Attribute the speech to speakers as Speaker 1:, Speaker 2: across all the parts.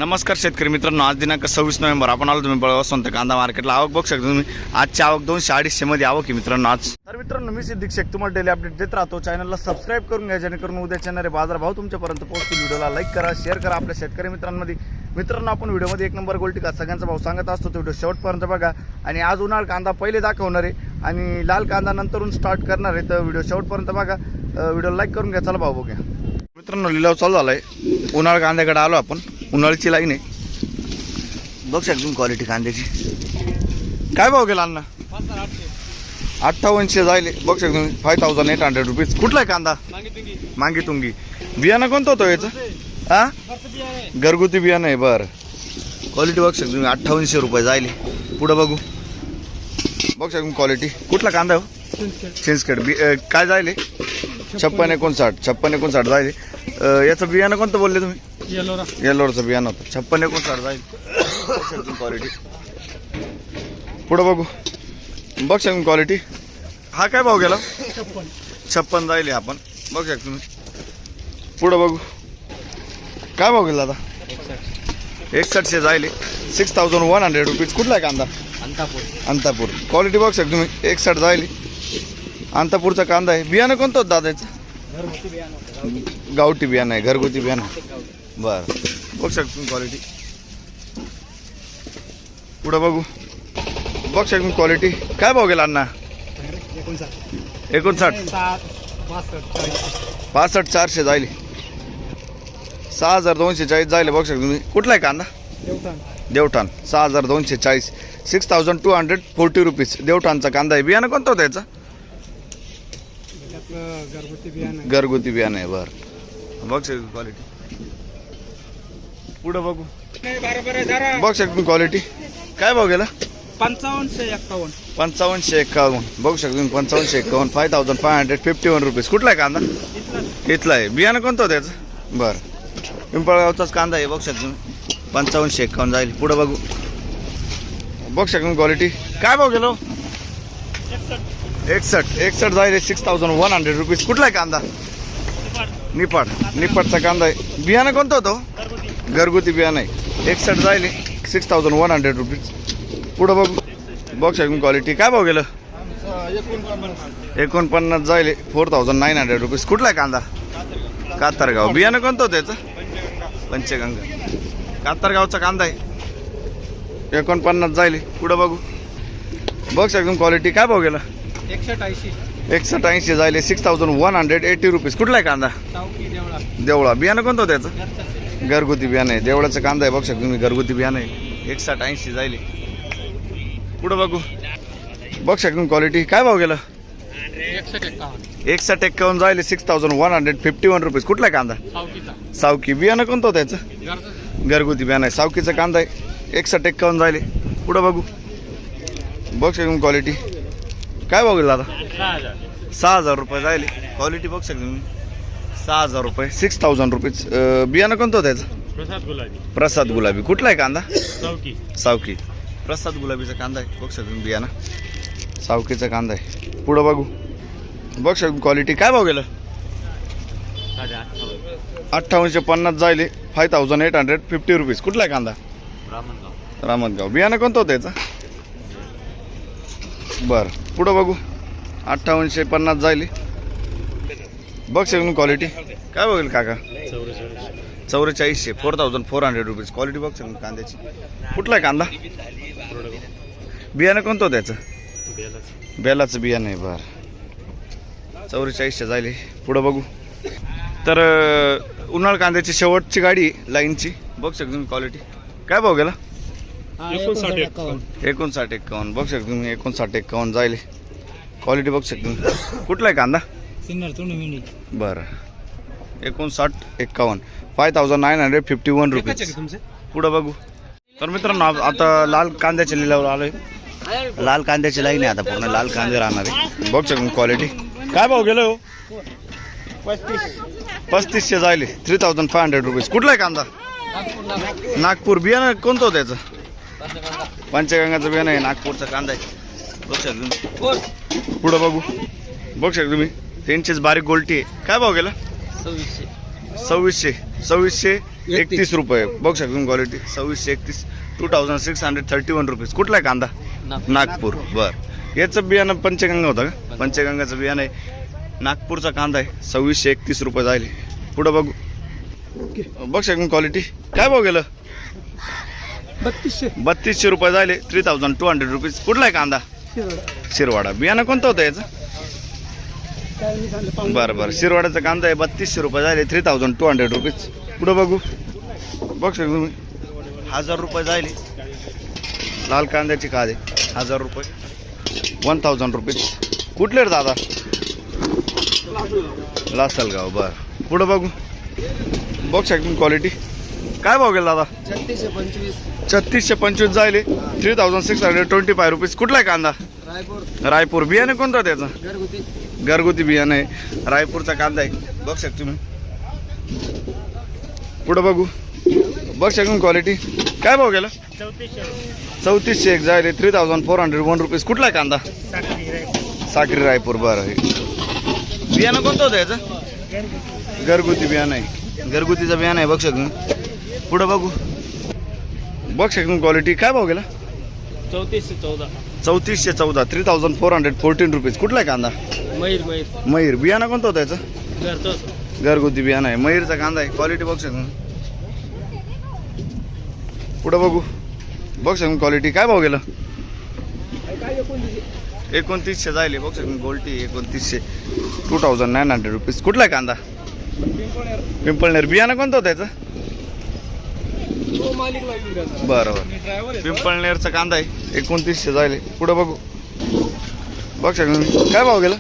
Speaker 1: नमस्कार शेतकरी मित्रांनो, आज दिनांक 26 नोव्हेंबर आपण आलो तुम्ही बळगाव संत कांदा मार्केटला। आवक बघू शकता तुम्ही, आजची आवक 200-250 मध्ये आवक आहे मित्रांनो आज। तर मित्रांनो, मी सिद्दीक शेख तुम्हाला डेली अपडेट देत राहतो। चॅनलला सबस्क्राइब करून घ्या जेणेकरून उद्याच्या येणारे बाजारभाव तुमच्यापर्यंत पोहोचतील। व्हिडिओला लाईक करा, शेअर करा आपल्या शेतकरी मित्रांमध्ये। मित्रांनो, आपण व्हिडिओमध्ये एक नंबर गोल्टी का सगळ्यांचा भाव सांगत असतो, तो व्हिडिओ शेवटपर्यंत बघा। आणि आज उन्हाळ कांदा पहिले दाखवणार आहे आणि लाल कांदा नंतरून स्टार्ट करणार आहे, तर व्हिडिओ शेवटपर्यंत बघा। व्हिडिओ लाईक करून घ्या, चला भाव बघूया। मित्रांनो, लिलाव चालू झालाय, उन्हाळ कांद्याकडे आलो आपण। उन्हाळीची लाईन आहे, बघू शकता तुम्ही क्वालिटी कांद्याची। काय भाव गेला अण्णा? 5800 जायले, बघू शकता तुम्ही 5800 रुपीज। कुठला आहे कांदा? मांगी तुंगी। बियाणं कोणतं होतं याचं? हा, घरगुती बियाणं आहे। बरं, क्वालिटी बघू शकता तुम्ही 5800 रुपये जायले। पुढं बघू, बघू शकता तुम्ही क्वालिटी। कुठला कांदा हो? चिंचखेड। काय जायले? 56-59 जायले। याचं बियाणं कोणतं बोलले तुम्ही? येलोरचं बियाणं होतं, 56-59 जाईल। क्वालिटी पुढं बघू, बघू शकता क्वालिटी। हा काय भाव गेला? 56 जाईल आपण, बघू शकता तुम्ही। पुढं बघू, काय भाव गेला आता? 6100 जाईल, 6100 रुपीज। कुठला आहे कांदा? अंतापूर। क्वालिटी बघू शकता तुम्ही, 61 जाईल, अंतापूरचा कांदा आहे। बियाणं कोणतं होतं दादा याचं? गावठी बियाणं आहे, घरगुती बियाणं। बरं, बघू शकता तुम्ही क्वालिटी। पुढं बघू, बघू शकता तुम्ही क्वालिटी। काय भाव गेला अण्णा? 59 65-400 जाईल, 6240 जाईल, बघू शकता तुम्ही। कुठला आहे कांदा? देवठाण। 6240, 6240 रुपीज देवठाणचा कांदा आहे। बियाणं कोणतं होतं याचं? घरगुती बियाणं आहे। बरं, बघू शकता क्वालिटी। पुढं बघू, बघू शकता तुम्ही क्वालिटी। काय भाव गेला? 5551 बघू शकता तुम्ही, 5551, 5551 रुपीज। कुठला आहे कांदा? इथला आहे। बियाणं कोणतं होतं याचं? बरं, पिंपळगावचाच कांदा आहे, बघू शकता तुम्ही, 5551 जाईल। पुढं बघू, बघू शकता तुम्ही क्वालिटी। काय भाव गेलो? 61 जाईल, 6100 रुपीज। कुठला आहे कांदा? निपाडचा कांदा आहे। बियाणं कोणतं होतं? घरगुती बियाणं आहे। 61 जाईल, 6100 रुपीज। पुढं बघू, बघू शकता क्वालिटी। काय भाव गेलं? 49 जाईल, 4900 रुपीज। कुठला आहे कांदा? कातरगाव। बियाणं कोणतं होतं याचं? पंचगंगा। कातरगावचा कांदा आहे, 49 जाईल। पुढं बघू, बघू शकता क्वालिटी। काय भाव गेला? 6180 जाईल, 6180 रुपीज। कुठला आहे कांदा? देवळा। बियाणं कोणतं होतं याचं? घरगुती बियाणं आहे, देवळाचं कांदा आहे, बघू शकता तुम्ही, घरगुती बियाणं आहे, 6180 जाईल। पुढं बघू, बघू शकता क्वालिटी। काय भाव गेला? 6151 जाईल, 6151 रुपीज। कुठला आहे कांदा? सावकी। बियाणं कोणतं होतं याचं? घरगुती बियाणं आहे, सावकीचं कांदा आहे, 6151 जाईल। पुढं बघू, बघू शकता क्वालिटी। काय भाव गेला आता? 6000 रुपये जाईल। क्वालिटी बघू शकता तुम्ही, 6000 रुपये, 6000 रुपीज। बियाणं कोणतं होतं याचं? प्रसाद गुलाबी। कुठला आहे कांदा? सावकी। प्रसाद गुलाबीचा कांदा आहे, बघू शकता तुम्ही, बियाणं सावकीचा कांदा आहे। पुढं बघू, बघू शकता क्वालिटी। काय भाव गेलं? 5850 जाईल, 5850 रुपीज। कुठला आहे कांदा? रामनगाव। बियाणं कोणतं होतं याचं? बरं, पुढं बघू, 5850 जाईल, बघ शकून क्वालिटी। काय बघेल काका? 4400, 4400 रुपीज। क्वालिटी बघ शकून कांद्याची। कुठला आहे कांदा? बियाणं कोणतं होतं त्याचं? बेलाचं बियाणं आहे। बरं, 4400 जाईल। पुढं बघू, तर उन्हाळ कांद्याची शेवटची गाडी लाईनची, बघ शकता तुम्ही क्वालिटी। काय भाव गेला? 5951 बघू शकता तुम्ही, 5951 जाईल। क्वालिटी बघू शकता तुम्ही। कुठला आहे कांदा? बरं, 5951, 5951 रुपीज। पुढं बघू, तर मित्रांनो, आता लाल कांद्याच्या लिलावर आलोय। लाल कांद्याची लाईन आहे आता, पूर्ण लाल कांदे राहणार आहे, बघू शकता क्वालिटी। काय भाव गेलो हो? 3500 जाईल, 3500 रुपीज। कुठला आहे कांदा? नागपूर। बियाणं कोणतं होतं त्याचं? पंचगंगाचं बियाणं आहे, नागपूरचा कांदा आहे, बघू शकता तुम्ही। पुढं बघू, बघू शकता तुम्ही, त्यांचीच बारीक गोल्टी आहे। काय भाव गेला? 2600 31 रुपये बघू शकता तुम्ही क्वालिटी 2631 2631 रुपीज. कुठला आहे कांदा? नागपूर. बर याचं बियाणं पंचगंगा होतं का? पंचगंगाचं बियाणं आहे. नागपूरचा कांदा आहे 2631 रुपये जाईल. पुढं बघू बघू शकता क्वालिटी काय भाव गेलं? 3200 रुपये झाले 3200 रुपीज. कुठला आहे कांदा? शिरवाडा. बियाणं कोणतं होतं याचं? बरं शिरवाड्याचा कांदा आहे 3200 रुपये झाले 3200 रुपीज. पुढं बघू बघू शकता तुम्ही 1000 रुपये झाले. लाल कांद्याची कांदे 1000 रुपये 1000 रुपीज. कुठले रे दादा? लासलगाव. बरं पुढं बघू बघू शकता क्वालिटी काय भाव गेला दादा? 3625 जायले 3625 रुपीज. कुठला आहे कांदा? रायपूर. बियाणे कोणतं त्याचं? घरगुती बियाणं आहे. रायपूरचा कांदा आहे बघू शकता तुम्ही. पुढं बघू बघू शकता क्वालिटी काय भाव गेला? 3401 जायले 3401 रुपीज. कुठला आहे कांदा? साक्री रायपूर. बरं बियाणं कोणतं होतं याचं? घरगुती बियाणं आहे. घरगुतीचं बियाणं आहे बघू शकता. पुढं बघू बघू शकता क्वालिटी काय भाव गेला? 3414 3414 रुपीज. कुठला आहे कांदा? मयूर. बियाणं कोणतं होतं याचं? घरगुती बियाणं आहे. मयूरचा कांदा आहे. क्वालिटी बघू शकता. पुढं बघू बघू शकता क्वालिटी काय भाव गेला? 2900 जायले बघू शकता. गोल्टी 2900 2900 रुपीज. कुठला आहे कांदा? पिंपळनेर. बियाणं कोणतं होतं याचं? बरं पिंपळनेरचा कांदा आहे 2900 जायले. पुढं बघू बघू शकता काय भाव गेला?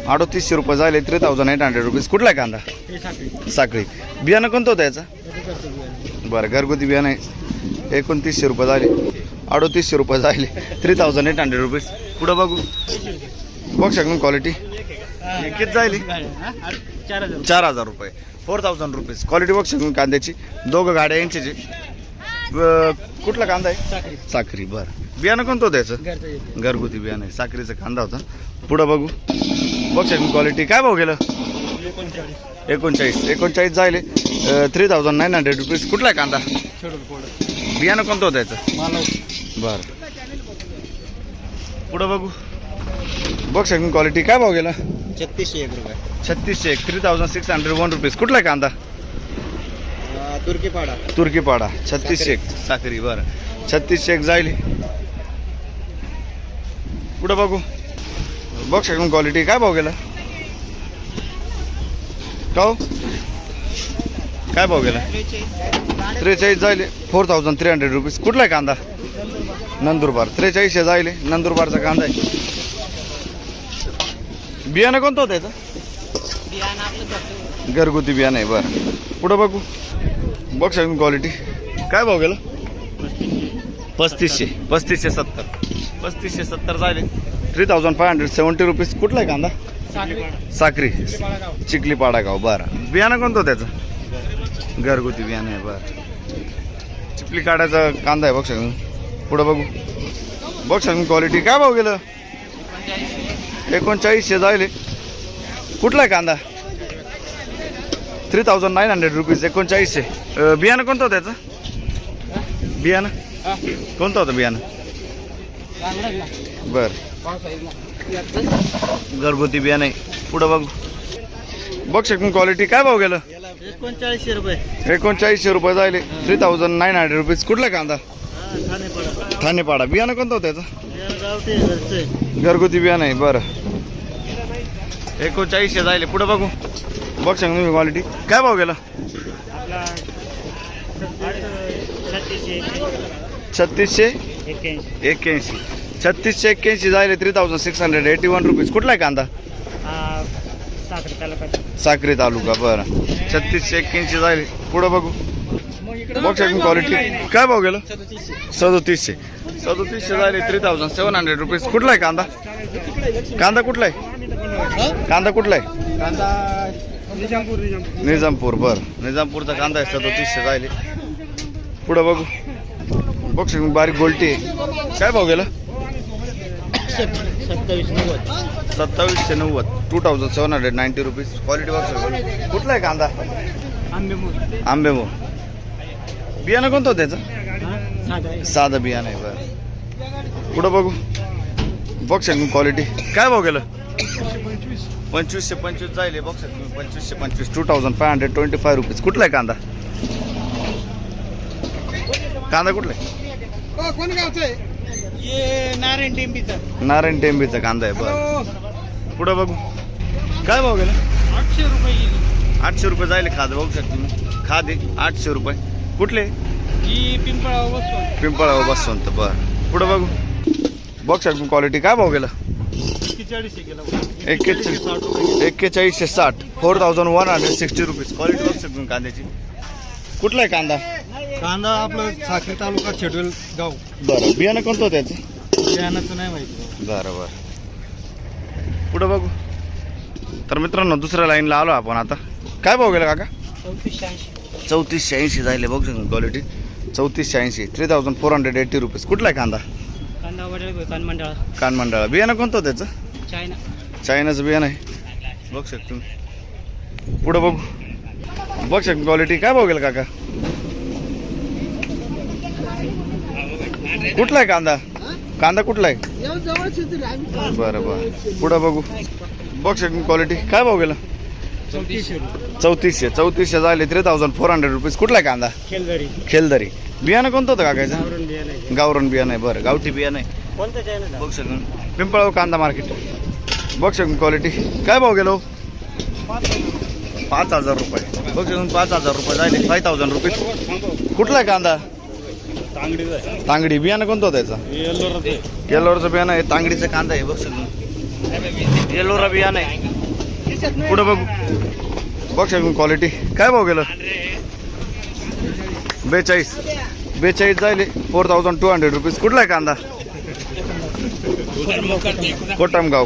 Speaker 1: 3800 रुपये जायले 3800 रुपीज. कुठला आहे कांदा? साखळी. बियाणं कोणतं होतं याचं? बरं घरगुती बियाणं आहे 2900 रुपये झाले 3800 रुपये झाले 3800 रुपीज. पुढं बघू बघू शकता क्वालिटी किती जायली? 4000 रुपये 4000 रुपीज. क्वालिटी बघू शकता कांद्याची. दोघं गाड्या यांचे. कुठला कांदा आहे? साखरी. बरं बियाणं कोणतं होतं याचं? घरगुती बियाणं आहे. साखरीचा कांदा होता. पुढं बघू बघू शकता क्वालिटी काय भाव गेलं? 39 जायले 3900 रुपीज. कुठला आहे कांदा? बियाणं कोणतं होतं याचं? बरं पुढं बघू बघू शकता क्वालिटी काय भाव गेला?
Speaker 2: 3601 रुपये.
Speaker 1: 3601 3601 रुपीज. कुठला आहे कांदा? तुर्कीपाडा 3601 साखरी. बरं 3601 जायले. पुढं बघू बघू शकता क्वालिटी काय भाव गेला? का काय भाव गेला? 43 जायले 4300 रुपीज. कुठला आहे कांदा? नंदुरबार. 4300 जायले नंदुरबारचा कांदा आहे. बियाणं कोणतं होतं याचं? घरगुती बियाणं आहे. बरं पुढं बघू बघू शकता क्वालिटी काय भाव गेला? 3570 जायले 3570 रुपीज. कुठला आहे कांदा? साखरी चिखलीपाडा गाव. बरं बियाणं कोणतं होतं त्याचं? घरगुती बियाणं आहे. बरं चिखली काढायचा कांदा आहे बघू शकता. पुढं बघू बघू शकता क्वालिटी काय भाव गेलं? 3900 जायले. कुठला आहे कांदा? 3900 रुपीज 3900. बियाणं कोणतं होतं त्याचं? बियाणं कोणतं होतं बियाणं? बरं घरगुती बियाणं आहे. पुढं बघू बघू शकता क्वालिटी काय भाव गेलं?
Speaker 2: 3900 रुपये.
Speaker 1: 3900 रुपये जायले 3900 रुपीज. कुठला कांदा? ठाणेपाडा. बियाणं कोणतं होतं त्याचं? घरगुती बियाणं आहे. बरं 3900 जायले. पुढं बघू बघू शकता तुम्ही क्वालिटी काय भाव गेला? 3681 3681 जायले 3681 रुपीज. कुठला आहे कांदा? साक्री तालुका. बरं 3681 जायले. पुढं बघू बघू शकता क्वालिटी काय भाव गेला? 3700 जायले 3700 रुपीज. कुठला आहे कांदा? कांदा कुठला आहे? कांदा कुठला आहे? निजामपूर. बरं निजामपूरचा कांदा आहे 3700 जायले. पुढं बघू बघू शकता बारीक गोल्टी आहे. काय भाव गेला? 2790 2790 रुपीज. क्वालिटी बघू शकता. कुठला आहे कांदा? आंबेमो बियाणं कोणतं होतं त्याचं? साधं बियाणं आहे. बरं पुढं बघू. बॉक्स आहे क्वालिटी काय भाव गेलं? 2525 जाईल बॉक्स आहे. 2525 2525 रुपीज. कुठला आहे कांदा? कांदा कुठला आहे?
Speaker 2: कोण गावचं आहे? नारायण टेंबीचा.
Speaker 1: नारायण टेंबीचा कांदा आहे. बरं पुढं बघू. काय भाव गेला?
Speaker 2: 800 रुपये गेली.
Speaker 1: 800 रुपये जाईल. खाद बघू शकता तुम्ही. खादे 800 रुपये. कुठले?
Speaker 2: ही पिंपळा बसतो.
Speaker 1: पिंपळा बसवंत. बरं पुढं बघू. बॉक्स आहे क्वालिटी काय भाव गेला?
Speaker 2: 41 गेला.
Speaker 1: 4160 4160 रुपीज. क्वालिटी बघू शकतो कांद्याची. कुठला आहे कांदा?
Speaker 2: कांदा आपलं साखरी तालुका शेडवेल गाव.
Speaker 1: बरं बियाणं कोणतं होतं त्याचं?
Speaker 2: बियाणाचं नाही माहिती.
Speaker 1: बरं बरं पुढं बघू. तर मित्रांनो दुसऱ्या लाईनला आलो आपण आता. काय भाव गेला काका? 3480 जायले बघू शकतो क्वालिटी. 3480 3480 रुपीज. कुठला आहे कांदा?
Speaker 2: कांदा वडे कानमंडळा.
Speaker 1: कानमंडळा. बियाणं कोणतं होतं त्याचं?
Speaker 2: चायना.
Speaker 1: चायनाचं बियाणं आहे बघू शकतो तुम्ही. पुढं बघू. बघू शकतो क्वालिटी काय भाव गेला काका? कुठला आहे कांदा? कांदा कुठला आहे? बरं बरं पुढं बघू. बघू शकतो क्वालिटी काय भाव गेला? 3400 झाले 3400 रुपीज. कुठला आहे कांदा? खेलदरी. बियाणं कोणतं होतं काकायचं? गावरण बियाणं आहे. बरं गावठी बियाणं आहे.
Speaker 2: कोणतं चायना?
Speaker 1: बघू शकतो पिंपळगाव कांदा मार्केट. बघू शकतो क्वालिटी काय भाव गेलो? 5000 रुपये. बघू शकतो 5000 रुपये झाले 5000 रुपीज. कुठला आहे कांदा? तांगडी. बियाणं कोणतं होतं त्याचं? येल्लोरचं बियाणं आहे. तांगडीचं कांदा आहे. बघू शकतो येल्लोरा बियाणं आहे. पुढं बघू. बघू शकतो क्वालिटी काय भाव गेलं? 42 जायले 4200 रुपीज. कुठला आहे कांदा? कोटमगाव.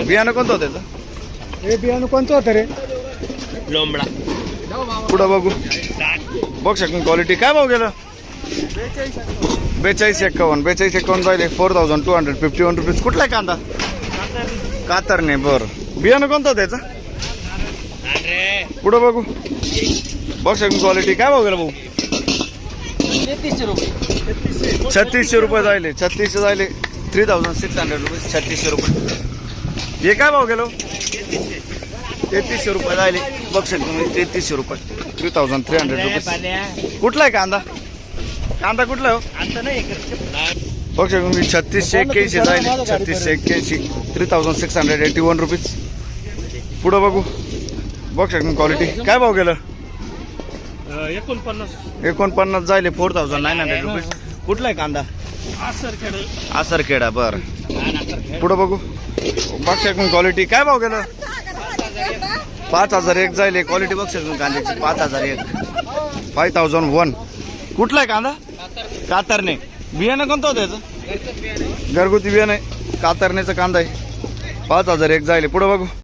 Speaker 1: बियाणं कोणतं होतं त्याचं?
Speaker 2: हे बियाणं कोणतं होतं रे?
Speaker 3: लोंबडा.
Speaker 1: पुढं बघू. बघू शकतो क्वालिटी काय भाव गेलं? 4251 जायले 4251 रुपीज. कुठला आहे कांदा? कातरणे. बरं बियाणं कोणतं होतं त्याचं? पुढं बघू. बघू शकतो क्वालिटी काय भाव गेला भाऊ?
Speaker 2: 3300 रुपये.
Speaker 1: 3600 रुपये जायले 3600 रुपीज. 3600 रुपये. हे काय भाव गेलो? 3300 रुपये जायले बघू शकतो तुम्ही. 3300 रुपये 3300 रुपीज. कुठला आहे कांदा? कांदा कुठला आहे? बघू शकतो तुम्ही 3681 जायले 3681 3681 रुपीज. पुढं बघू. बघू शकतो क्वालिटी काय भाव गेलं? 49 जायले 4900 रुपीज. कुठला आहे कांदा? आसरखेडा. बरं पुढं बघू. बघू शकतो क्वालिटी काय भाव गेलं? 5001 जायले क्वालिटी बघू शकतो कांद्याची. 5001. कुठला आहे कांदा? कातरणे. बियाणं कोणतं होतं त्याचं? घरगुती बियाणं आहे. कातरणेचा कांदा आहे. 5001 जायले. पुढं बघू.